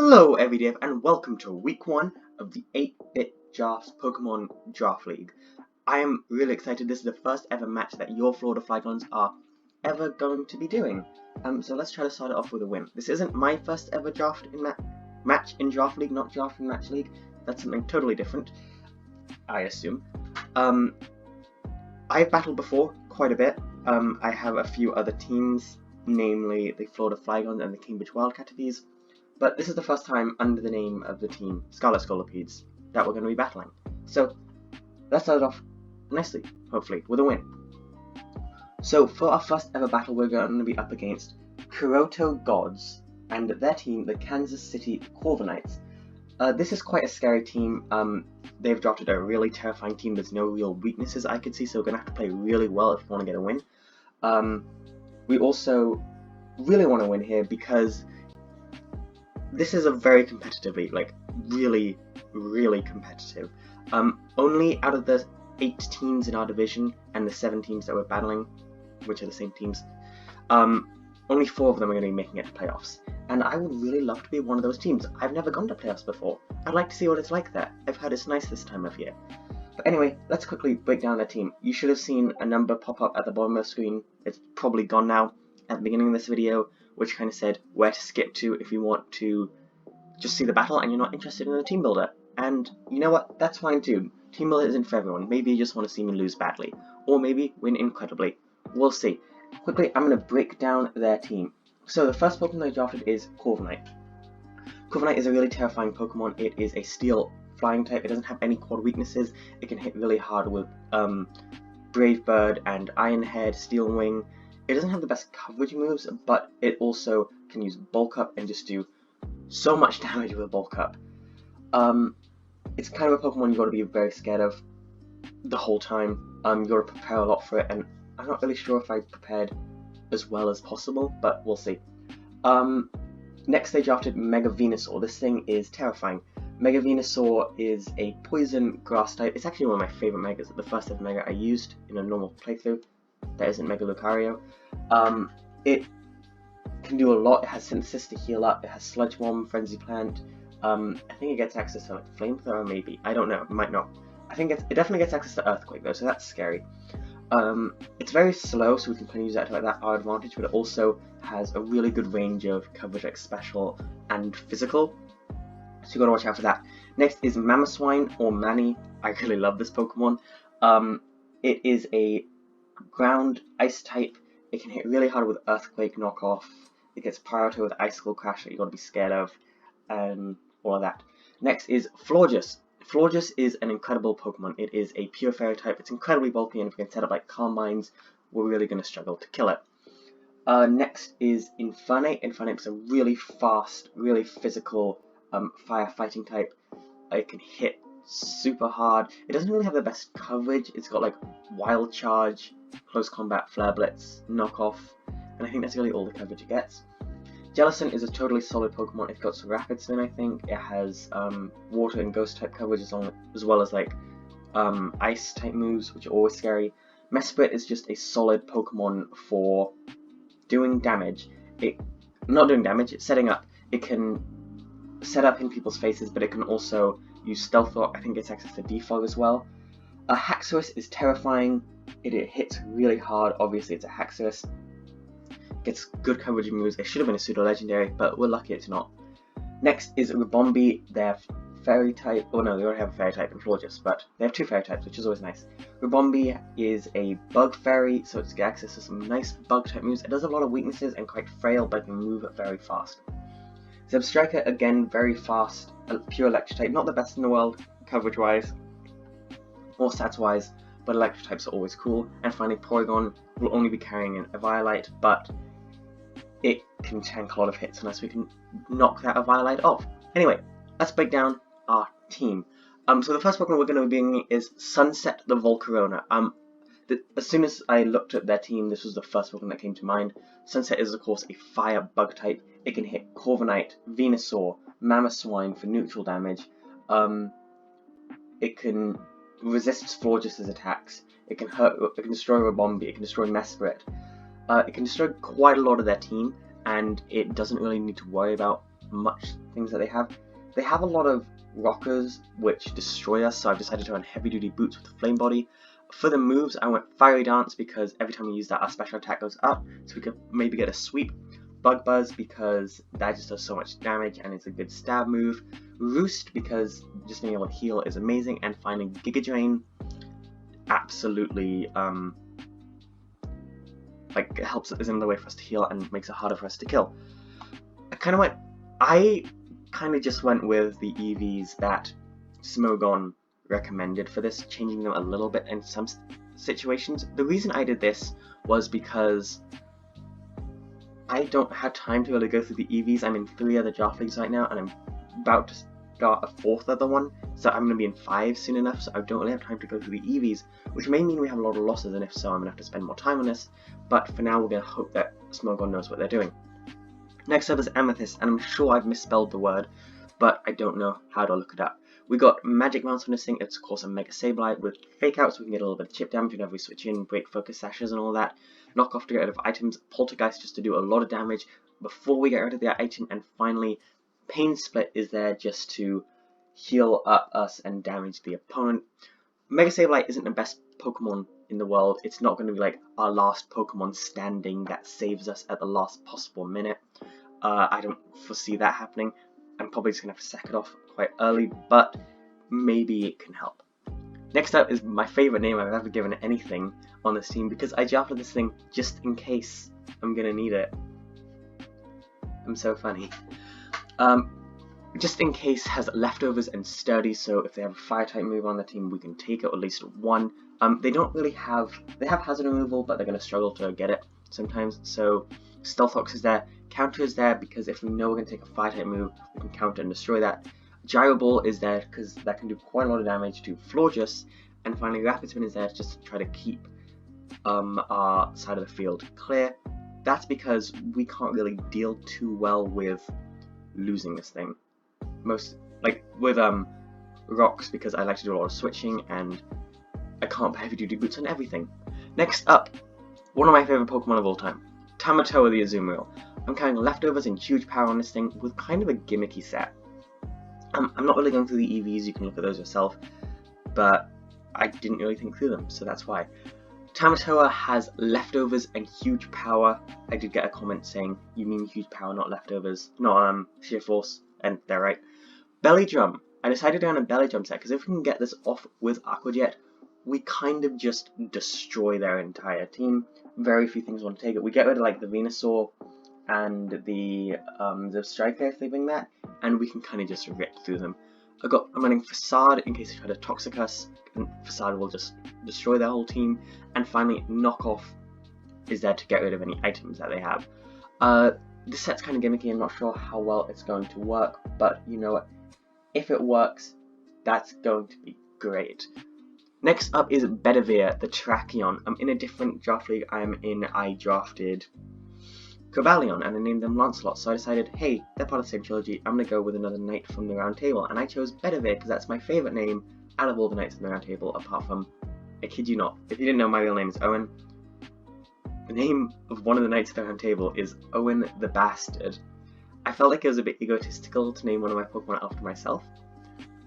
Hello everyday and welcome to week 1 of the 8-Bit Drafts Pokemon Draft League. I am really excited. This is the first ever match that your Florida Flygons are ever going to be doing. So let's try to start it off with a win. This isn't my first ever match in Draft League, not Draft in Match League. That's something totally different, I assume. I've battled before quite a bit. I have a few other teams, namely the Florida Flygons and the Cambridge Wildcatterbees. But this is the first time under the name of the team, Scarlet Scolipedes, that we're going to be battling. So, let's start it off nicely, hopefully, with a win. So, for our first ever battle, we're going to be up against Kuroto Gods and their team, the Kansas City Corviknights. This is quite a scary team. They've drafted a really terrifying team. There's no real weaknesses I could see, so we're going to have to play really well if we want to get a win. We also really want to win here because this is a very competitive league, like really, really competitive. Only out of the 8 teams in our division and the 7 teams that we're battling, which are the same teams, only 4 of them are going to be making it to playoffs. And I would really love to be one of those teams. I've never gone to playoffs before. I'd like to see what it's like there. I've heard it's nice this time of year. But anyway, let's quickly break down their team. You should have seen a number pop up at the bottom of the screen. It's probably gone now at the beginning of this video, which kind of said where to skip to if you want to just see the battle and you're not interested in a team builder. And you know what? That's fine too. Team builder isn't for everyone. Maybe you just want to see me lose badly, or maybe win incredibly. We'll see. Quickly, I'm going to break down their team. So the first Pokemon they drafted is Corviknight. Corviknight is a really terrifying Pokemon. It is a Steel Flying type. It doesn't have any quad weaknesses. It can hit really hard with Brave Bird and Iron Head, Steel Wing. It doesn't have the best coverage moves, but it also can use Bulk Up and just do so much damage with Bulk Up. It's kind of a Pokemon you've got to be very scared of the whole time. You've got to prepare a lot for it, and I'm not really sure if I prepared as well as possible, but we'll see. Next they drafted Mega Venusaur. This thing is terrifying. Mega Venusaur is a poison grass type. It's actually one of my favourite Megas, the first ever Mega I used in a normal playthrough. That isn't Mega Lucario. It can do a lot. It has Synthesis to heal up. It has Sludge Bomb, Frenzy Plant. I think it gets access to like Flamethrower, maybe. I don't know. It might not. I think it definitely gets access to Earthquake though, so that's scary. It's very slow, so we can kind of use that to like our advantage, but it also has a really good range of coverage, like special and physical. So you got to watch out for that. Next is Mamoswine or Manny. I really love this Pokemon. It is a ground ice type. It can hit really hard with Earthquake knockoff. It gets Pyroto with Icicle Crash that you got to be scared of, and all of that. Next is Florges. Florges is an incredible Pokemon. It is a pure fairy type. It's incredibly bulky, and if we can set up like Calm Minds, we're really going to struggle to kill it. Next is Infernape. Infernape is a really fast, really physical fire fighting type. It can hit super hard. It doesn't really have the best coverage. It's got like Wild Charge, Close Combat, Flare Blitz, Knockoff, and I think that's really all the coverage it gets. Jellicent is a totally solid Pokemon. It's got some Rapid Spin, I think. It has Water and Ghost type coverage as well as like Ice type moves, which are always scary. Mesprit is just a solid Pokemon for doing damage. Not doing damage, it's setting up. It can set up in people's faces, but it can also use Stealth Rock. I think it gets access to Defog as well. Haxorus is terrifying. It hits really hard. Obviously, it's a Haxorus. Gets good coverage moves. It should have been a pseudo legendary, but we're lucky it's not. Next is Ribombee. They're fairy type. Oh no, they already have a fairy type in Florges, but they have 2 fairy types, which is always nice. Ribombee is a bug fairy, so it's got access to some nice bug type moves. It does have a lot of weaknesses and quite frail, but it can move very fast. Zebstrika, again, very fast, a pure electric type. Not the best in the world, coverage wise, or stats wise, but electric types are always cool. And finally, Porygon will only be carrying a Violite, but it can tank a lot of hits unless we can knock that Violite off. Anyway, let's break down our team. So the first Pokemon we're going to be bringing is Sunset the Volcarona. As soon as I looked at their team, this was the first Pokemon that came to mind. Sunset is of course a fire bug type. It can hit Corviknight, Venusaur, Mamoswine for neutral damage. It can resist Florges' attacks. It can destroy Ribombee. It can destroy Mesprit. It can destroy quite a lot of their team, and it doesn't really need to worry about much things that they have. They have a lot of rockers which destroy us, so I've decided to run heavy duty boots with a flame body. For the moves, I went fiery dance because every time we use that, our special attack goes up, so we could maybe get a sweep. Bug Buzz because that just does so much damage and it's a good stab move. Roost because just being able to heal is amazing, and finally Giga Drain absolutely like helps, is another way for us to heal and makes it harder for us to kill. I kind of just went with the EVs that Smogon recommended for this, changing them a little bit in some situations. The reason I did this was because I don't have time to really go through the EVs. I'm in 3 other draft leagues right now, and I'm about to start a 4th other one, so I'm going to be in 5 soon enough, so I don't really have time to go through the EVs, which may mean we have a lot of losses, and if so, I'm going to have to spend more time on this, but for now we're going to hope that Smogon knows what they're doing. Next up is Amethyst, and I'm sure I've misspelled the word, but I don't know how to look it up. We got Magic Mounts on this thing. It's of course a Mega Sableye with Fake Out, so we can get a little bit of chip damage whenever we switch in, break focus sashes and all that. Knock off to get rid of items, Poltergeist just to do a lot of damage before we get rid of the item, and finally Pain Split is there just to heal up us and damage the opponent. Mega Sableye isn't the best Pokemon in the world. It's not going to be like our last Pokemon standing that saves us at the last possible minute. I don't foresee that happening. I'm probably just going to have to sack it off quite early, but maybe it can help. Next up is my favourite name I've ever given anything on this team, because I drafted this thing just in case I'm going to need it. I'm so funny. Just in case has leftovers and sturdy, so if they have a fire type move on the team, we can take it, or at least one. They don't really have, they have hazard removal, but they're going to struggle to get it sometimes, so Stealth Ox is there. Counter is there because if we know we're going to take a fire type move, we can counter and destroy that. Gyro Ball is there because that can do quite a lot of damage to Florges, and finally Rapid Spin is there just to try to keep our side of the field clear. That's because we can't really deal too well with losing this thing. Most, like with rocks, because I like to do a lot of switching and I can't put heavy duty boots on everything. Next up, one of my favourite Pokemon of all time, Tamatoa the Azumarill. I'm carrying leftovers and huge power on this thing with kind of a gimmicky set. I'm not really going through the EVs, you can look at those yourself, but I didn't really think through them, so that's why. Tamatoa has leftovers and huge power. I did get a comment saying, you mean huge power, not leftovers, not sheer force, and they're right. Belly Drum. I decided to run a Belly Drum set, because if we can get this off with Aqua Jet, we kind of just destroy their entire team. Very few things want to take it. We get rid of like the Venusaur and the Striker if they bring that, and we can kind of just rip through them. I'm running Facade in case they try to Toxic us, and Facade will just destroy their whole team. And finally, Knockoff is there to get rid of any items that they have. This set's kind of gimmicky, I'm not sure how well it's going to work, but you know what, if it works, that's going to be great. Next up is Bedivere, the Tracheon. I'm in a different draft league I drafted Cobalion, and I named them Lancelot, so I decided, hey, they're part of the same trilogy, I'm going to go with another knight from the Round Table, and I chose Bedivere because that's my favourite name out of all the knights in the Round Table, apart from, I kid you not, if you didn't know, my real name is Owen. The name of one of the knights of the Round Table is Owen the Bastard. I felt like it was a bit egotistical to name one of my Pokemon after myself,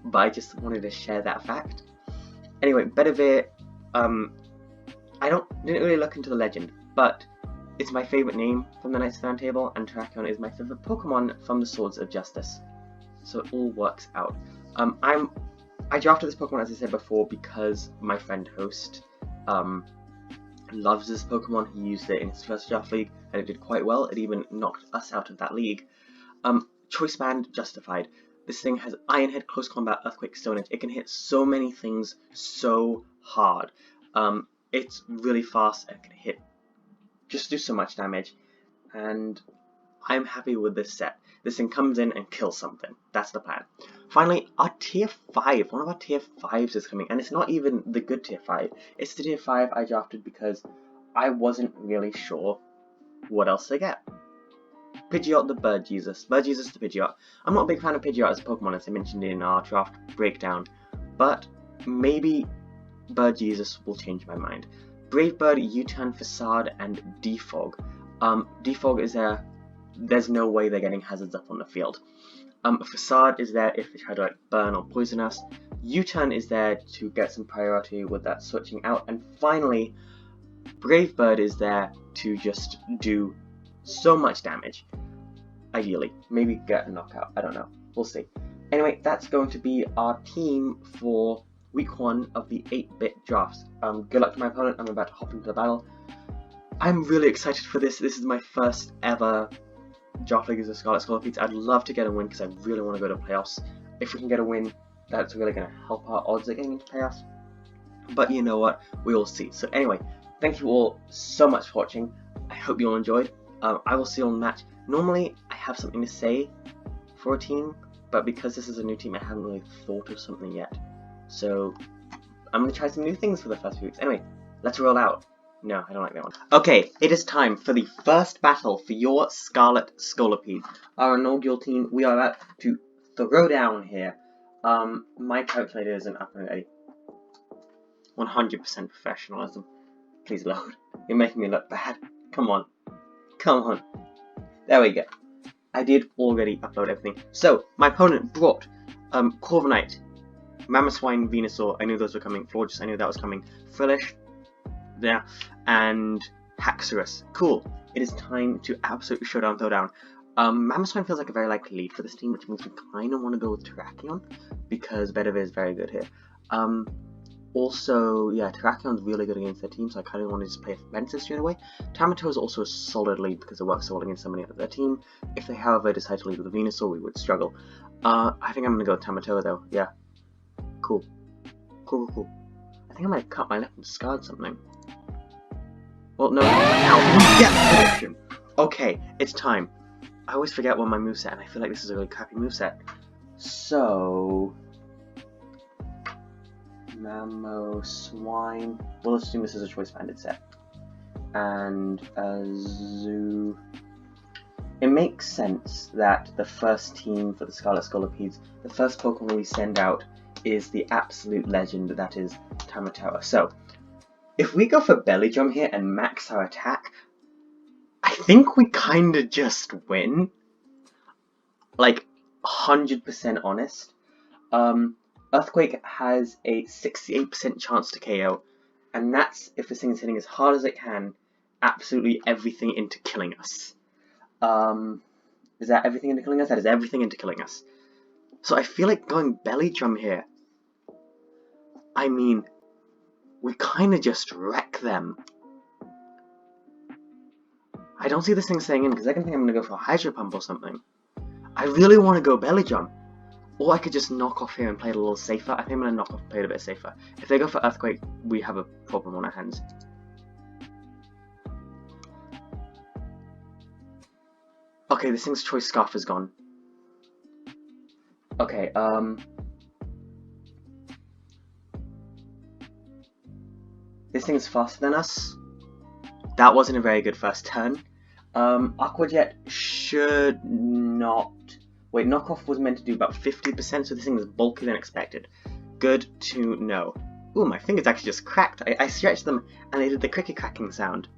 but I just wanted to share that fact. Anyway, Bedivere, I didn't really look into the legend, but it's my favourite name from the Knights of the Round Table, and Tracheon is my favourite Pokemon from the Swords of Justice. So it all works out. I drafted this Pokemon, as I said before, because my friend Host loves this Pokemon. He used it in his first draft league, and it did quite well. It even knocked us out of that league. Choice Band, justified. This thing has Iron Head, Close Combat, Earthquake, Stone Edge. It can hit so many things so hard. It's really fast and it can hit, just do so much damage, and I'm happy with this set. This thing comes in and kills something. That's the plan. Finally, our tier 5, one of our tier 5s is coming, and it's not even the good tier 5. It's the tier 5 I drafted because I wasn't really sure what else to get. Pidgeot the Bird Jesus. Bird Jesus the Pidgeot. I'm not a big fan of Pidgeot as a Pokemon, as I mentioned in our draft breakdown, but maybe Bird Jesus will change my mind. Brave Bird, U-Turn, Facade, and Defog. Defog is there. There's no way they're getting hazards up on the field. Facade is there if they try to like burn or poison us. U-turn is there to get some priority with that switching out. And finally, Brave Bird is there to just do so much damage. Ideally. Maybe get a knockout. I don't know. We'll see. Anyway, that's going to be our team for week 1 of the 8-bit drafts. Good luck to my opponent. I'm about to hop into the battle. I'm really excited for this. This is my first ever draft league as a Scarlet Scolipedes. I'd love to get a win because I really want to go to playoffs. If we can get a win, that's really going to help our odds at getting into playoffs. But you know what? We will see. So anyway, thank you all so much for watching. I hope you all enjoyed. I will see you on the match. Normally, I have something to say for a team, but because this is a new team, I haven't really thought of something yet. So I'm going to try some new things for the first few weeks. Anyway, let's roll out. No, I don't like that one. Okay, it is time for the first battle for your Scarlet Scolipedes. Our inaugural team, we are about to throw down here. My calculator isn't up and ready. 100% professionalism. Please load. You're making me look bad. Come on. Come on. There we go. I did already upload everything. So, my opponent brought Corviknight, Mamoswine, Venusaur. I knew those were coming. Florges, I knew that was coming. Frillish. There. And Haxorus. Cool. It is time to absolutely showdown, throwdown. Mamoswine feels like a very likely lead for this team, which means we kind of want to go with Terrakion, because Bedivere is very good here. Also, yeah, Terrakion's really good against their team, so I kind of want to just play offensive straight away. Tamatow is also a solid lead because it works so well against somebody out of their team. If they, however, decide to lead with a Venusaur, we would struggle. I think I'm going to go with Tamatow, though. Yeah. Cool. Cool, cool, cool. I think I might have cut my lip and scarred something. Well, no. Yeah, prediction. Okay, it's time. I always forget what my moveset, and I feel like this is a really crappy moveset. So... Mamoswine. We'll assume this is a choice banded set. And Zoo. It makes sense that the first team for the Scarlet Scolipedes, the first Pokemon we send out is the absolute legend that is Tamatow. So, if we go for Belly Drum here and max our attack, I think we kinda just win. Like, 100% honest. Earthquake has a 68% chance to KO, and that's if this thing is hitting as hard as it can, absolutely everything into killing us. Is that everything into killing us? That is everything into killing us. So I feel like going Belly Drum here, I mean, we kind of just wreck them. I don't see this thing staying in, because they're going to think I'm going to go for a Hydro Pump or something. I really want to go Belly Drum. Or I could just knock off here and play it a little safer. I think I'm going to knock off and play it a bit safer. If they go for Earthquake, we have a problem on our hands. Okay, this thing's Choice Scarf is gone. Okay, this thing's faster than us. That wasn't a very good first turn. Aqua Jet should not... Wait, knockoff was meant to do about 50%, so this thing is bulkier than expected. Good to know. Ooh, my fingers actually just cracked. I stretched them, and they did the cricket cracking sound.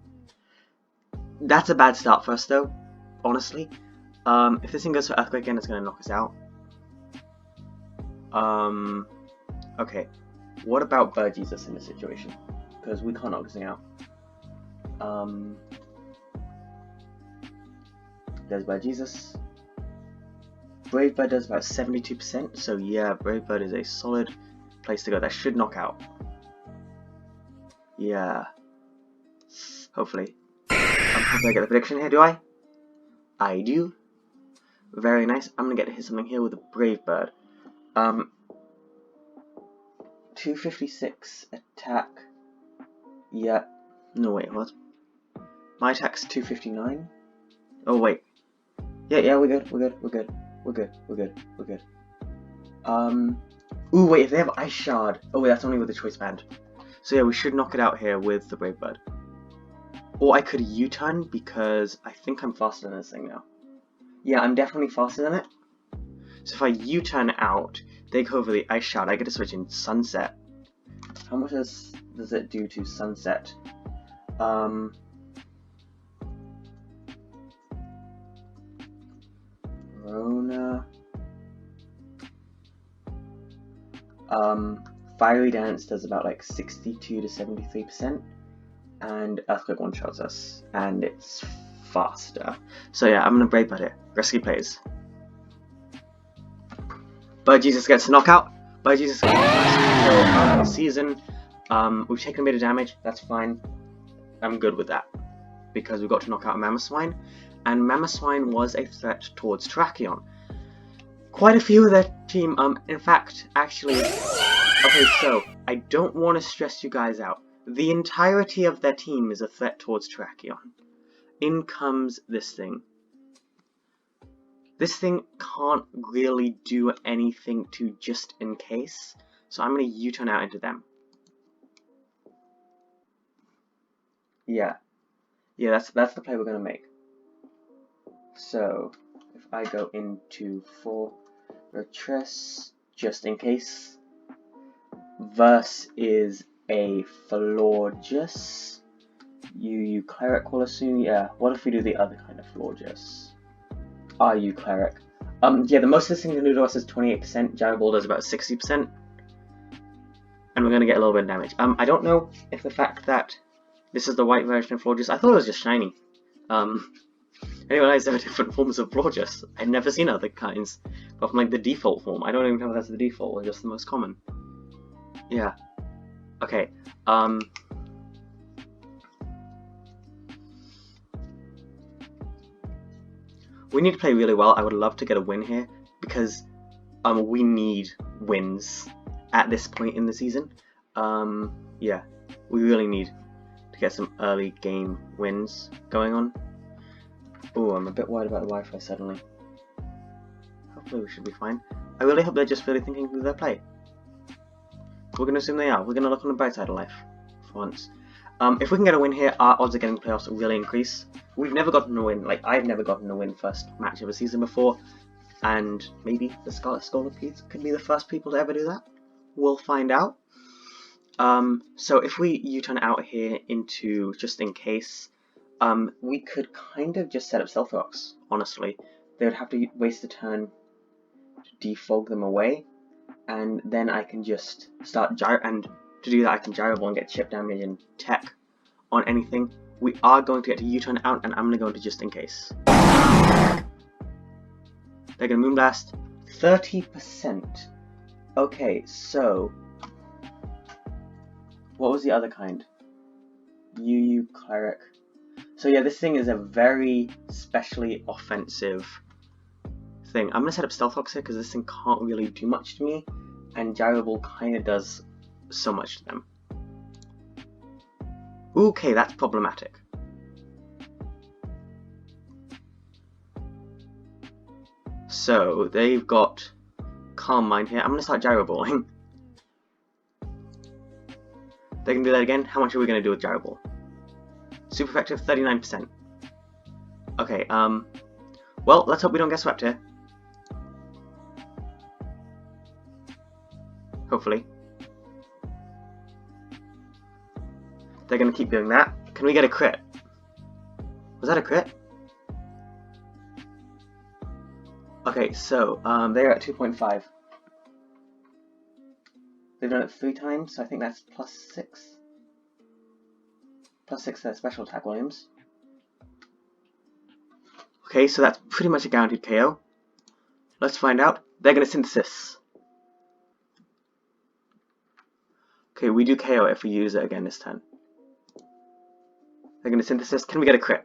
That's a bad start for us, though, honestly. If this thing goes for Earthquake again, it's going to knock us out. Okay. What about Bird Jesus in this situation? Because we can't knock this thing out. There's Bird Jesus. Brave Bird does about 72%, so yeah, Brave Bird is a solid place to go. That should knock out. Yeah. Hopefully. Hopefully I get the prediction here, do I? I do. Very nice. I'm gonna get to hit something here with a Brave Bird. 256 attack. Yeah. No, wait, what? My attack's 259. Oh, wait. Yeah, we're good. We're good. Ooh, wait, if they have Ice Shard. Oh, wait, that's only with the Choice Band. So yeah, we should knock it out here with the Brave Bird. Or I could U-turn, because I think I'm faster than this thing now. Yeah, I'm definitely faster than it. So if I U-turn out, they go over the Ice Shard, I get to switch in Sunset. How much does it do to Sunset? Rona... Fiery Dance does about like 62 to 73%, and Earthquake one-shots us, and it's faster. So yeah, I'm gonna Brave Bird here. Rescue plays. Bird Jesus gets a knockout. Bird Jesus gets the first kill of the season. We've taken a bit of damage, that's fine. I'm good with that, because we got to knock out a Mamoswine, and Mamoswine was a threat towards Terrakion. Quite a few of their team, in fact, actually, okay, so, I don't want to stress you guys out. The entirety of their team is a threat towards Terrakion. In comes this thing. This thing can't really do anything to just in case, so I'm going to U-turn out into them. Yeah, that's the play we're going to make. So, if I go into Fortress, just in case, Verse is a Florges. You Cleric will assume, yeah. What if we do the other kind of Florges? Are you Cleric? Yeah, the most this thing can do to us is 28%, Gyro Ball does about 60%. And we're going to get a little bit of damage. I don't know if the fact that this is the white version of Florges, I thought it was just shiny. I didn't realize there were different forms of Florges. I'd never seen other kinds, but from like the default form. I don't even know if that's the default or just the most common. Yeah. Okay. We need to play really well. I would love to get a win here because we need wins at this point in the season. Yeah, we really need to get some early game wins going on. Oh, I'm a bit worried about the Wi-Fi suddenly. Hopefully we should be fine. I really hope they're just really thinking through their play. We're going to assume they are. We're going to look on the bright side of life for once. If we can get a win here, our odds of getting playoffs really increase. We've never gotten a win, like I've never gotten a win first match of a season before, and maybe the Scarlet Scolipedes could be the first people to ever do that. We'll find out. So if we U-turn out here into just in case, we could kind of just set up Stealth Rocks, honestly. They would have to waste a turn to defog them away, and then I can just start gyro, and to do that I can Gyro Ball and get chip damage and tech on anything. We are going to get to U-turn out, and I'm going to go into just in case. They're going to Moonblast. 30%. Okay, so what was the other kind? UU Cleric. So yeah, this thing is a very specially offensive thing. I'm going to set up Stealth Rocks here because this thing can't really do much to me, and Gyro Ball kind of does so much to them. Okay, that's problematic. So, they've got Calm Mind here. I'm going to start Gyro Balling. They can do that again. How much are we going to do with Gyro Ball? Super effective, 39%. Okay, well, let's hope we don't get swept here. Hopefully. They're going to keep doing that. Can we get a crit? Was that a crit? Okay, so they're at 2.5. They've done it 3 times, so I think that's +6. +6 their special attack volumes. Okay, so that's pretty much a guaranteed KO. Let's find out. They're going to Synthesis. Okay, we do KO if we use it again this turn. They're going to Synthesis. Can we get a crit?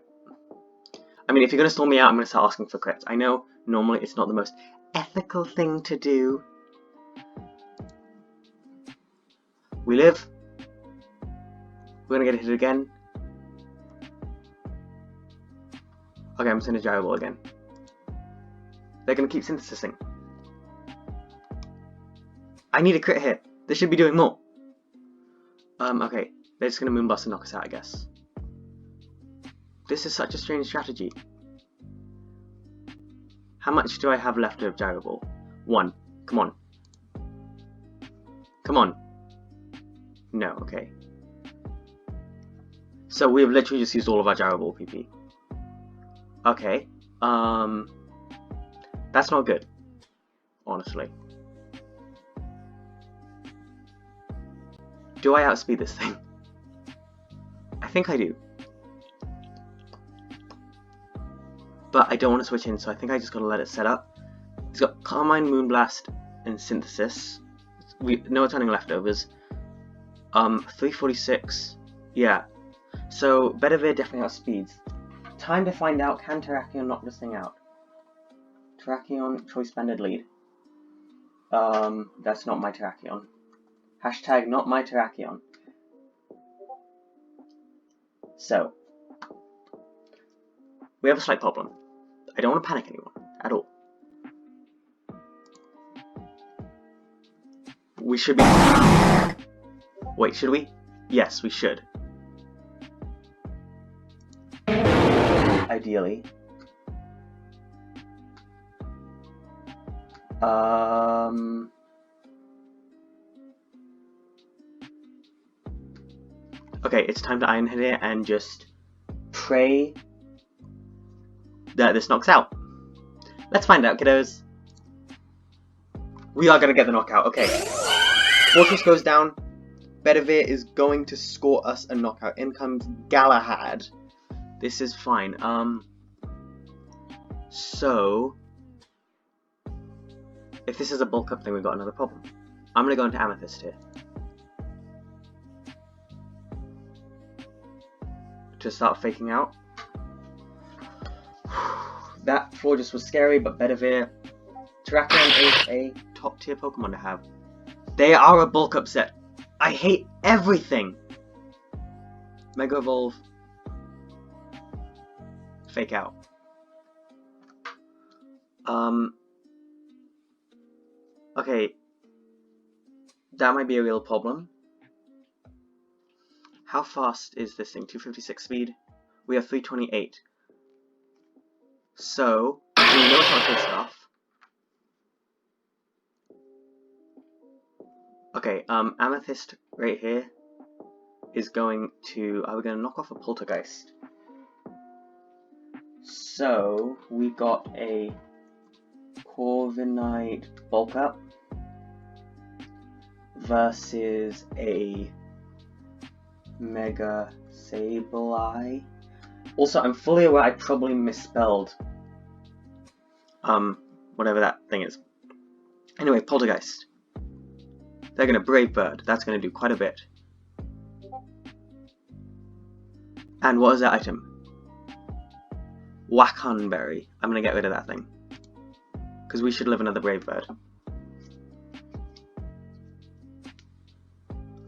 I mean, if you're going to storm me out, I'm going to start asking for crits. I know, normally it's not the most ethical thing to do. We live. We're going to get hit again. Okay, I'm sending a Gyro Ball again. They're going to keep synthesizing. I need a crit hit. They should be doing more. Okay. They're just going to Moonblast and knock us out, I guess. This is such a strange strategy. How much do I have left of Gyro Ball? 1. Come on. Come on. No, okay. So we've literally just used all of our Gyro Ball PP. Okay. That's not good. Honestly. Do I outspeed this thing? I think I do. But I don't want to switch in, so I think I just gotta let it set up. It's got Carmine, Moonblast, and Synthesis. No returning leftovers. 346. Yeah. So Bedivere definitely outspeeds. Time to find out, can Terrakion knock this thing out? Terrakion, choice banded lead. That's not my Terrakion. Hashtag not my Terrakion. So, we have a slight problem. I don't want to panic anyone, at all. We should be... Wait, should we? Yes, we should. Ideally. Okay, it's time to Iron Head here and just pray that this knocks out. Let's find out, kiddos. We are going to get the knockout. Okay. Fortress goes down. Bedivere is going to score us a knockout. In comes Galahad. This is fine. So, if this is a bulk up thing, we've got another problem. I'm going to go into Amethyst here. To start faking out. That Fortress was scary, but Bedivere. Terrakion is a top tier Pokemon to have. They are a bulk up set. I hate everything. Mega Evolve. Fake out. Okay. That might be a real problem. How fast is this thing? 256 speed? We have 328. So, we know it's not good stuff. Okay, Amethyst right here is going to... Are we going to knock off a Poltergeist? So, we got a Corviknight bulk up versus a Mega Sableye. Also, I'm fully aware I probably misspelled whatever that thing is. Anyway, Poltergeist. They're going to Brave Bird. That's going to do quite a bit. And what is that item? Wackonberry. I'm going to get rid of that thing. Because we should live another Brave Bird.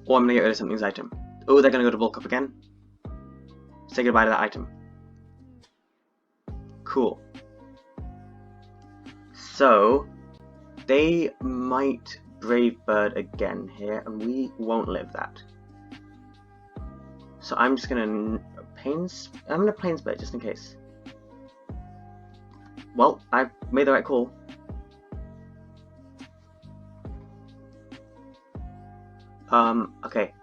Or I'm going to get rid of something's item. Oh, they're going to go to bulk up again. Say goodbye to that item. Cool. So, they might Brave Bird again here, and we won't live that. So I'm just gonna Plains Split just in case. Well, I made the right call. Okay.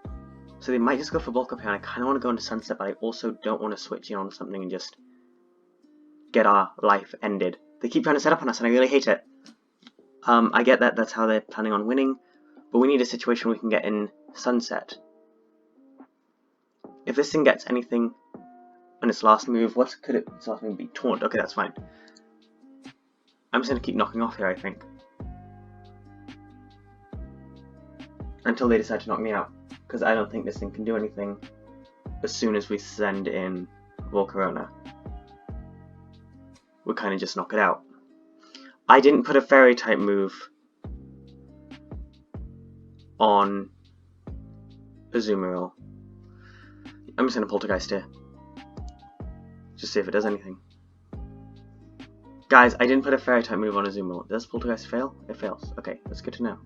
So they might just go for bulk up here, and I kind of want to go into Sunset, but I also don't want to switch in on something and just get our life ended. They keep trying to set up on us, and I really hate it. I get that that's how they're planning on winning, but we need a situation where we can get in Sunset. If this thing gets anything on its last move, what could its last move be? Taunt. Okay, that's fine. I'm just going to keep knocking off here, I think. Until they decide to knock me out. Because I don't think this thing can do anything as soon as we send in Volcarona. We'll kind of just knock it out. I didn't put a Fairy type move on Azumarill. I'm just going to Poltergeist here. Just see if it does anything. Guys, I didn't put a Fairy type move on Azumarill. Does Poltergeist fail? It fails. Okay, that's good to know.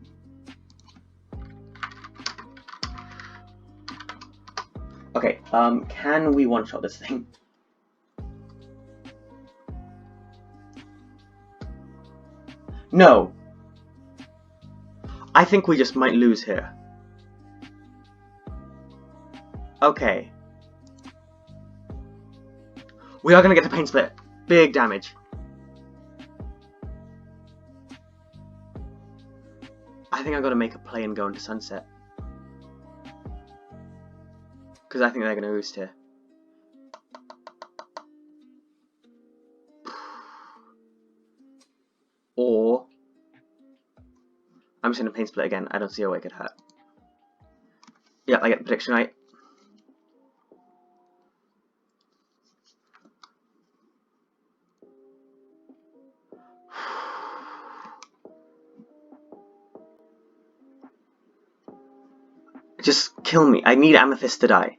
Okay, can we one-shot this thing? No! I think we just might lose here. Okay. We are going to get the Pain Split. Big damage. I think I've got to make a play and go into Sunset. Because I think they're going to roost here. Or I'm just going to pain split again. I don't see a way it could hurt. Yeah, I get the prediction right. Just kill me. I need Amethyst to die.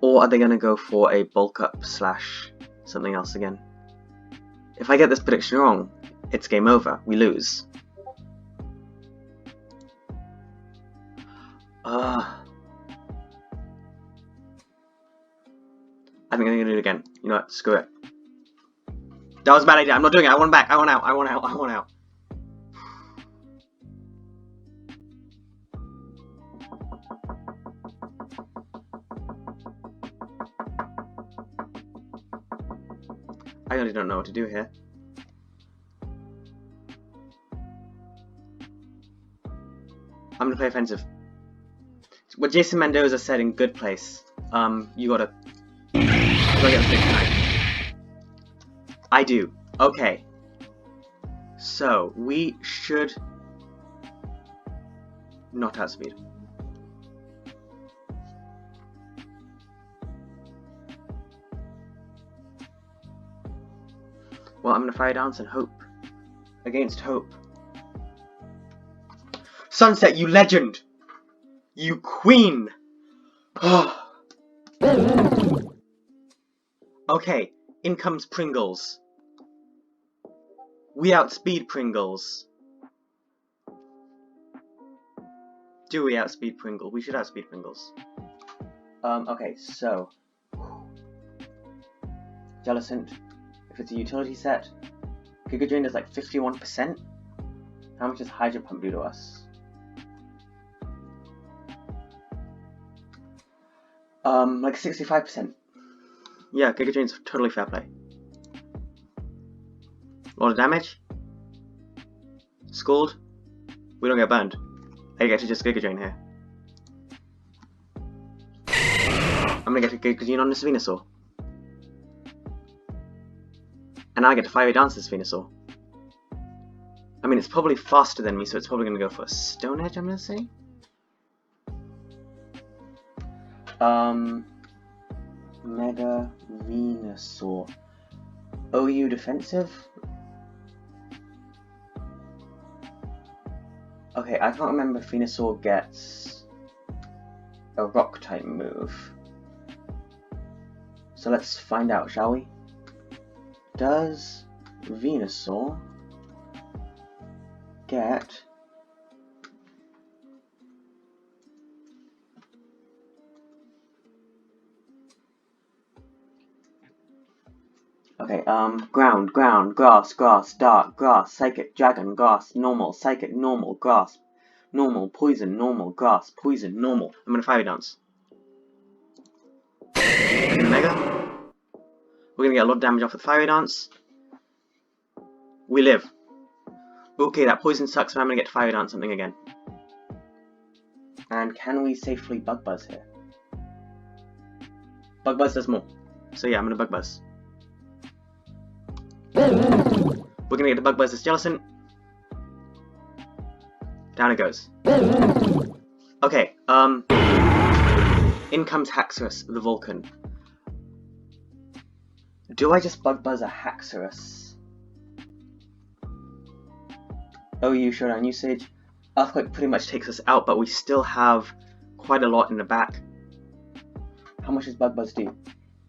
Or are they going to go for a bulk up slash something else again? If I get this prediction wrong, it's game over. We lose. I think I'm going to do it again. You know what? Screw it. That was a bad idea. I'm not doing it. I want back. I want out. I want out. I want out. I really don't know what to do here. I'm gonna play offensive. What Jason Mendoza said in Good Place. You gotta get the big knife. I do. Okay. So we should not outspeed. Well, I'm gonna fire dance and hope. Against hope. Sunset, you legend! You queen! Okay, in comes Pringles. We outspeed Pringles. Do we outspeed Pringles? We should outspeed Pringles. Okay, so Jellicent. If it's a utility set, Giga Drain does like 51%. How much does Hydro Pump do to us? Like 65%. Yeah, Giga Drain's totally fair play. A lot of damage. Scald. We don't get burned. I get to just Giga Drain here. I'm gonna get a Giga Drain on this Venusaur. And now I get to Fiery Dance this Venusaur. I mean, it's probably faster than me, so it's probably going to go for a Stone Edge, I'm going to say. Mega Venusaur. OU defensive? Okay, I can't remember if Venusaur gets a Rock type move. So let's find out, shall we? Does Venusaur get ground, grass, dark, grass, psychic, dragon, grass, normal, psychic, normal, grass, normal, poison, normal, grass, poison, normal. I'm gonna Fiery Dance. Mega. We're gonna get a lot of damage off with Fiery Dance. We live. Okay, that poison sucks, but I'm gonna get to Fiery Dance something again. And can we safely Bug Buzz here? Bug Buzz does more. So yeah, I'm gonna Bug Buzz. We're gonna get to Bug Buzz this Jellicent. Down it goes. Okay, in comes Haxorus, the Vulcan. Do I just Bug Buzz a Haxorus? OU Showdown usage. Earthquake pretty much takes us out, but we still have quite a lot in the back. How much does Bug Buzz do?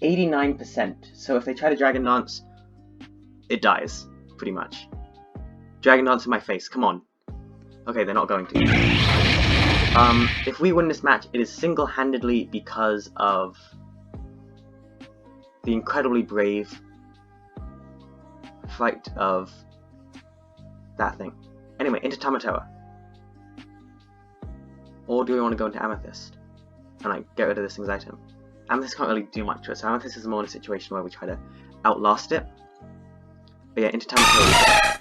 89%. So if they try to Dragon Dance, it dies, pretty much. Dragon Dance in my face, come on. Okay, they're not going to. If we win this match, it is single-handedly because of the incredibly brave fight of that thing. Anyway, into Tamatoa. Or do we want to go into Amethyst and like get rid of this thing's item? Amethyst can't really do much to it, so Amethyst is more in a situation where we try to outlast it. But yeah, into Tamatoa.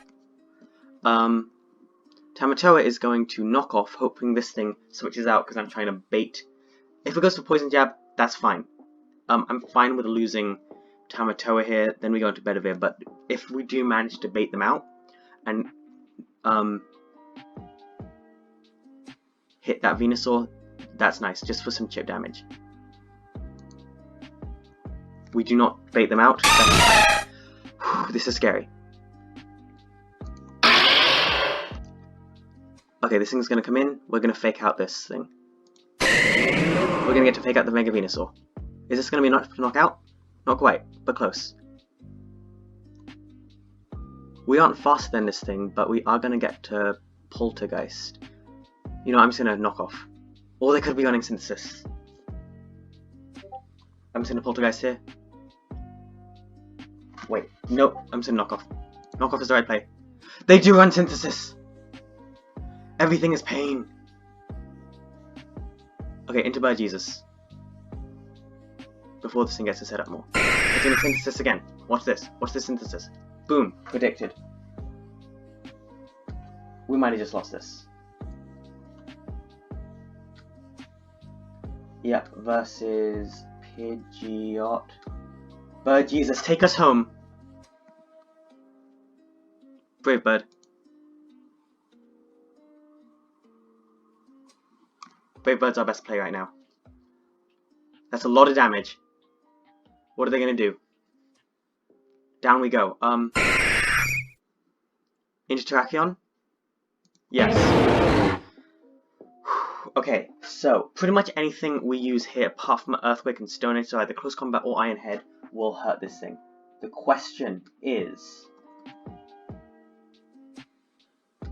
Tamatoa is going to knock off, hoping this thing switches out because I'm trying to bait If it goes for Poison Jab, that's fine. I'm fine with losing Tamatoa here, then we go into Bedivere, but if we do manage to bait them out, and hit that Venusaur, that's nice, just for some chip damage. We do not bait them out. This is scary. Okay, this thing's gonna come in, we're gonna fake out this thing. We're gonna get to fake out the Mega Venusaur. Is this gonna be enough to knock out? Not quite, but close. We aren't faster than this thing, but we are gonna get to Poltergeist. You know, I'm just gonna knock off. Or they could be running Synthesis. I'm just gonna Poltergeist here. Wait, nope, I'm just gonna knock off. Knock off is the right play. They do run Synthesis! Everything is pain! Okay, into Bird Jesus. Before this thing gets to set up more. It's gonna Synthesis again. Watch this. Watch this Synthesis. Boom. Predicted. We might have just lost this. Yep, versus Pidgeot. Bird Jesus, take us home. Brave Bird. Brave Bird's our best play right now. That's a lot of damage. What are they gonna do? Down we go. Into Terrakion? Yes. Okay, so pretty much anything we use here apart from Earthquake and Stone Edge, so either Close Combat or Iron Head, will hurt this thing. The question is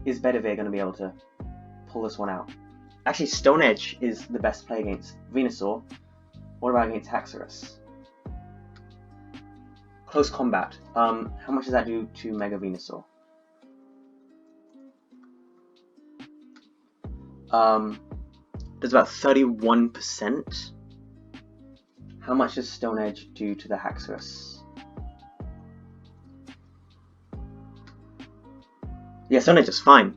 Bedivere going to be able to pull this one out? Actually, Stone Edge is the best play against Venusaur. What about against Haxorus? Close Combat. How much does that do to Mega Venusaur? Does about 31%. How much does Stone Edge do to the Haxorus? Yeah, Stone Edge is fine.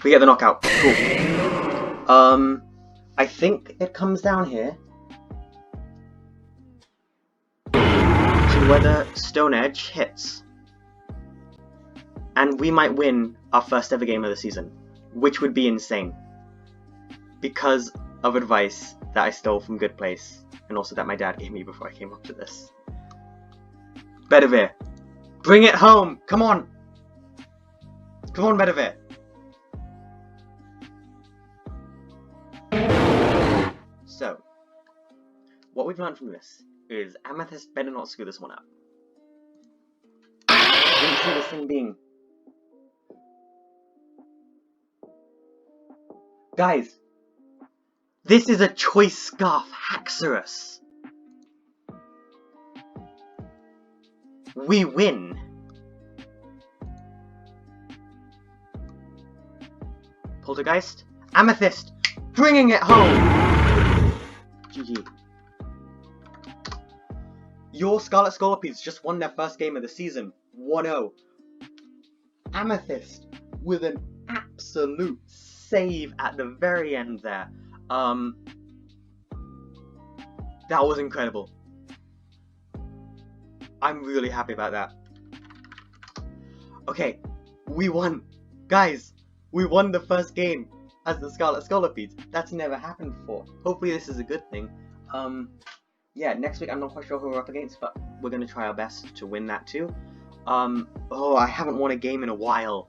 We get the knockout. Cool. I think it comes down here to whether Stone Edge hits. And we might win our first ever game of the season, which would be insane. Because of advice that I stole from Good Place, and also that my dad gave me before I came up to this. Bedivere, bring it home! Come on! Come on, Bedivere! So, what we've learned from this is Amethyst better not screw this one up. Didn't see this thing being... Guys, this is a Choice Scarf Haxorus. We win. Poltergeist, Amethyst, bringing it home. GG. Your Scarlet Scolipedes just won their first game of the season, 1-0. Amethyst with an absolute save at the very end there. That was incredible. I'm really happy about that. Okay, we won. Guys, we won the first game as the Scarlet Scolipedes. That's never happened before. Hopefully this is a good thing. Yeah, next week I'm not quite sure who we're up against, but we're going to try our best to win that too. Oh, I haven't won a game in a while.